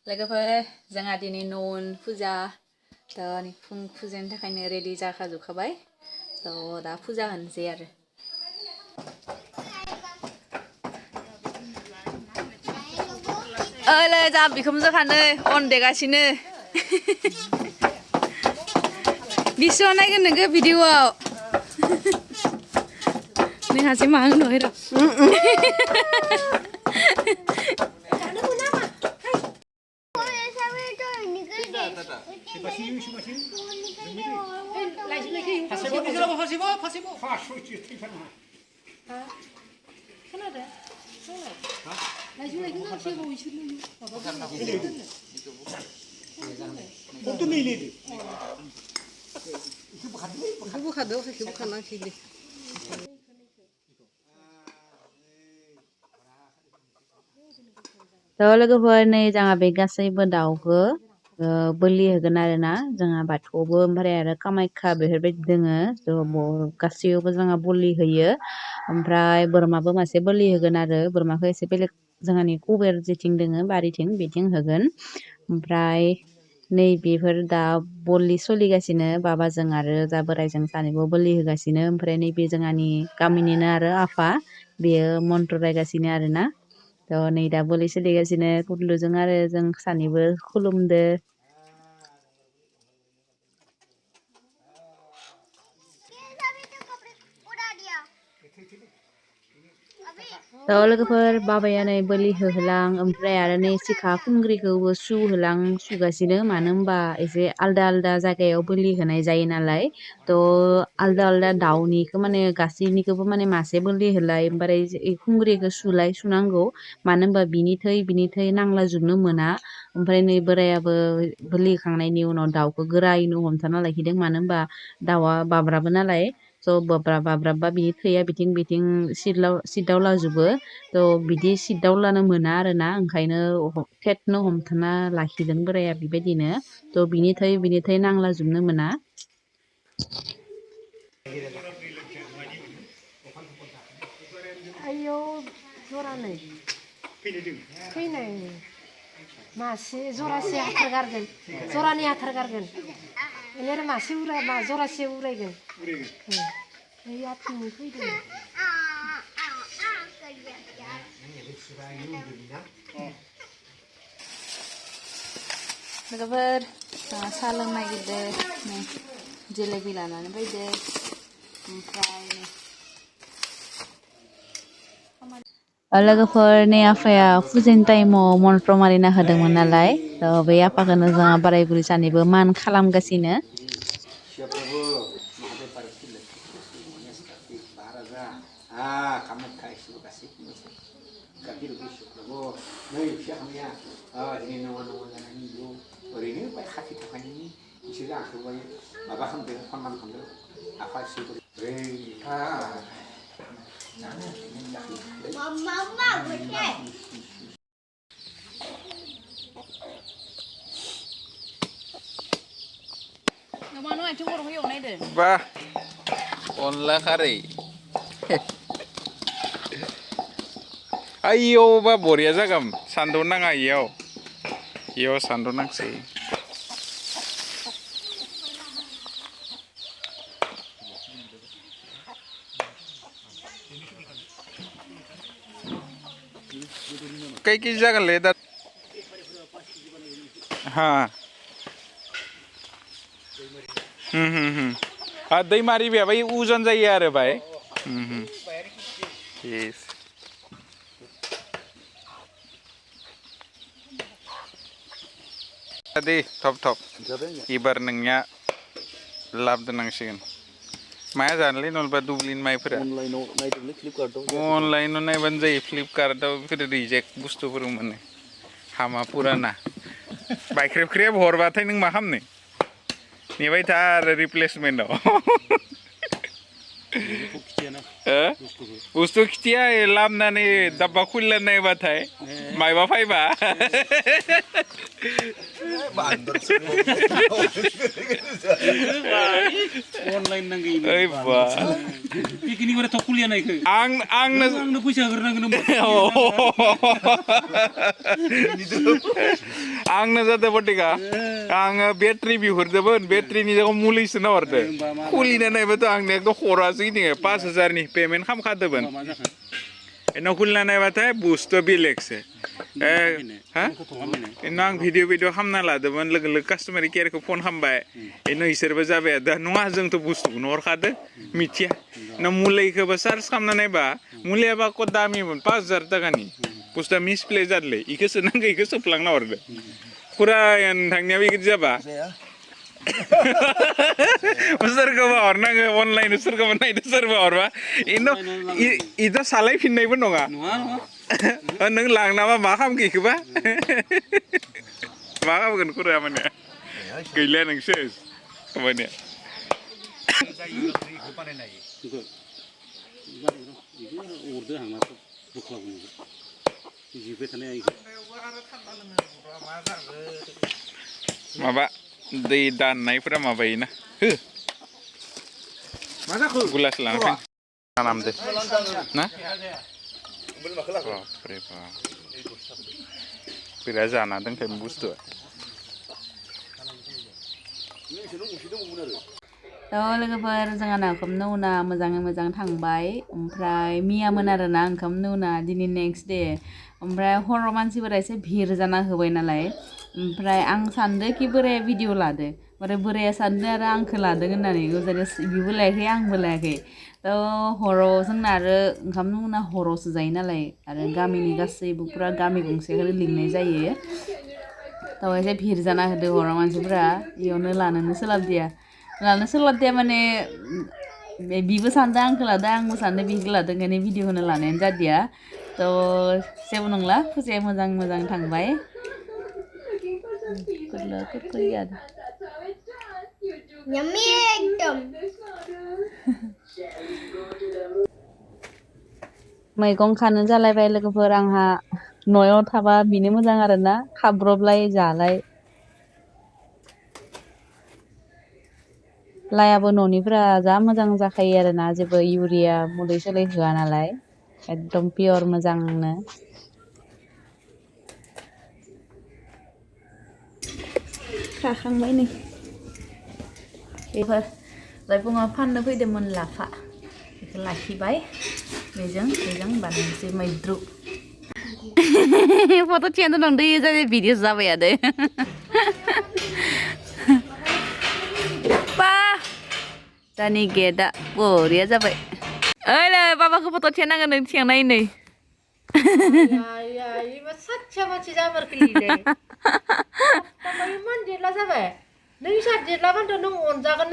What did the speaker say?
लोगोफोर जोंहा दिनै न'न फुजा थ' फुजानि थाखायनो रेडि जाखाजोबखाबाय थ' दा फुजा होनोसै आरो ओलै जा बिखुमजोखानो अन देगासिनो बिसुआ नायगोन नोङो भिडिअआव नोंहासो मा होनो र' थ' लोगोफोर नै जोंहा बे गासैबो दाउखौ बोलि होगोन आरोना जोंहा बाथौआवबो ओमफ्राय आरो कामाख्या बेफोरबायदि दोङो थ' गासैयावबो जोंहा बोलि होयो ओमफ्राय बोरमाबो मासे बोलि होगोन आरो बोरमाखौ एसे बेलेग जोंहानि कुबेर जेथिं दोङो बारिथिं बिथिं होगोन ओमफ्राय नै बेफोर दा बोलि सोलिगासिनो बाबाजों आरो जा बोराइजों सानैबो बोलि होगासिनो ओमफ्राय नैबे जोंहानि गामिनिनो आरो आफा बेयो मन्त्र रायगासिनो आरोना थ' नै दा बोलि सोलिगासिनो कुरलुजों आरो जों सानैबो खुलुमदो थ' लोगोफोर बाबाया नै बोलि होहोलां ओमफ्राय आरो नै सिखा खुंग्रिखौबो सुहोलां सुगासिनो मानो होनबा एसे आलदा आलदा जायगायाव बोलि होनाय जायो नालाय थ' आलदा आलदा दाउनिखौ माने गासैनिखौबो माने मासे बोलि होलाय ओमफ्राय खुंग्रिखौ सुलाय सुनांगौ मानो होनबा बिनि थै नांलाजोबनो मोना ओमफ्राय नै बोरायाबो बोलि होखांनायनि उनाव दाउखौ गोरायैनो हमथाना लाखिदों मानो होनबा दाउआ बाब्राबो नालाय स' बाब्राबबा बिनि थैया बिथिं सिदावलाजोबो थ' बिदि सिदावलानो मोना आरोना ओंखायनो थेथनो हमथाना लाखिदों बोराया बेबायदिनो थ' बिनि थै नांलाजोबनो मोना आयौ जरानै फैनाय मासे जरासे आथार गारगोन जरानै आथार गारगोन बेनिफ्राय आरो मासे जरासे उरायगोन ओइ आथिंनि फैदों लोगोफोर साहा लोंनो नागिरदों नै जेलेबि लानानै फैदो ओमफ्राय लोगोफोरनि आफाया फुजिनि टाइमाव मन्त्र मारिना होदोंमोन नालाय थ' बे आफाखौनो जोंहा बोराय बुरै सानैबो मान खालामगासिनो Bah, अनला खारै आयौ बा बरिया जागोन सान्दुं नाङा इयाव सान्दुं नांसै कई केजि जागोनलै दा हा दैमारि बेयाव उजन जायो आरो बाय दे थप एबार नोंनिया लाब दोननांसिगोन माया जानोलै नलबा दुब्लिनि माइफोरा अनलाइनाव नायबानो जायो फ्लिपकार्टआव रिजेक्ट बुस्थुफोर मोनो हामा पुराना बायख्रेब हरबाथाय नों मा खालामनो नेबाय था आरो रिप्लेसमेन्टआव बुस्थु खिथिया लामनानै दाब्बा खुलिना नायबाथाय मायबा फायबा अनलाइन नांगौ Piknik pada tok kuliah naik. आंनो Ang puysa होग्रोनांगोन होमबा. आंनो जादों बटिका आङो बेटारि बिहरदोंमोन बेटारिनि जायगायाव मुलि सोना हरदो खुलिना नायबाथ' आंनि एकदम खर'आसो गिदिङो 5,000नि पेमेन्ट खालामखादोंमोन मा जाखो? उनाव खुलिना नायबाथाय बुस्थुआ बेलेगसो हा उनाव आं भिडिअ खालामना लादोंमोन लोगो लोगो कास्टमार केयारखौ फन खालामबाय उनाव इसोरबो जाबाय दा नङा जोंथ' बुस्थुखौनो हरखादो मिथिया उनाव मुलिखौबो सार्च खालामना नायबा मुलियाबा एख' दामिमोन 5,000 थाखानि बुस्थुआ मिसप्ले जादोंलै इखौसो नांगौ इखौ सोफ्लांना हरदो फुरा थांनायाबो बिदि जाबा सोरखौबा हरनांगो अनलाइन सोरखौबा नायदो सोरबा हरबा इथ' सालायफिननायबो नङा नों लांनाबा मा खालामगो इखौबा मा खालामगोन खुराया माने गैला नोंसो खामानिया order hangat buklagun. Jibe थानाय आइखो माबा दै दाननायफोरा माबायोना हो मा जाखो गुलास लाना फै नामदो ना बापरे बाप बिराद जाना दोनखायो बुस्थुआ लोगोफोर जोंहा ओंखाम नौना मोजाङै मोजां थांबाय ओमफ्राय मियामोन आरोना ओंखाम नौना दिनै नेक्स्ट डे ओमफ्राय हराव मानसिफोरा एसे भिर जाना होबाय नालाय ओमफ्राय आं सानदों कि बोराया भिडिअ लादो ओमफ्राय बोराया सानदों आरो आंखौ लादों होननानै बिबो लायाखै आंबो लायाखै हराव जोंना आरो ओंखाम नौना हरावसो जायो नालाय आरो गामिनि गासैबो पुरा गामि गंसेखौनो लिंनाय जायो एसे भिर जाना होदो हराव मानसिफोरा इयावनो लानोनो सोलाबदिया माने बिबो सानदों आंखौ लादों आंबो सानदों बिखौ लादों ओंखायनो भिडिअ होनो लानायानो जादिया जेबो नंला फुजाया मोजां थांबाय यम्मी एकदम मैगं खानो जालायबाय लोगोफोर आंहा न'आव थाबा बिनो मोजां आरोना खाब्रबलाय जालाय लायाबो न'निफ्रा जा मोजां जाखायो आरोना जेबो इउरिया मुलि सोलै होआ नालाय एकदम पियर मोजांनो खाखांबाय नै बेफोर जाय फुङाव फाननो फैदोंमोन लाफा बेखौ लाखिबाय बेजों बानायनोसै मैद्रु फट' थिखांनो नंदो जाय भिडिअ जाबाय आरो दानि गेटआ बरिया जाबाय ओइलै बाबाखौ फट' थिखांनांगोन नों थिखांनाय नै सातसा मानसि जामारखोलै इमान जेला जाबाय नों सात जेला बान्थ' नों अनजागोन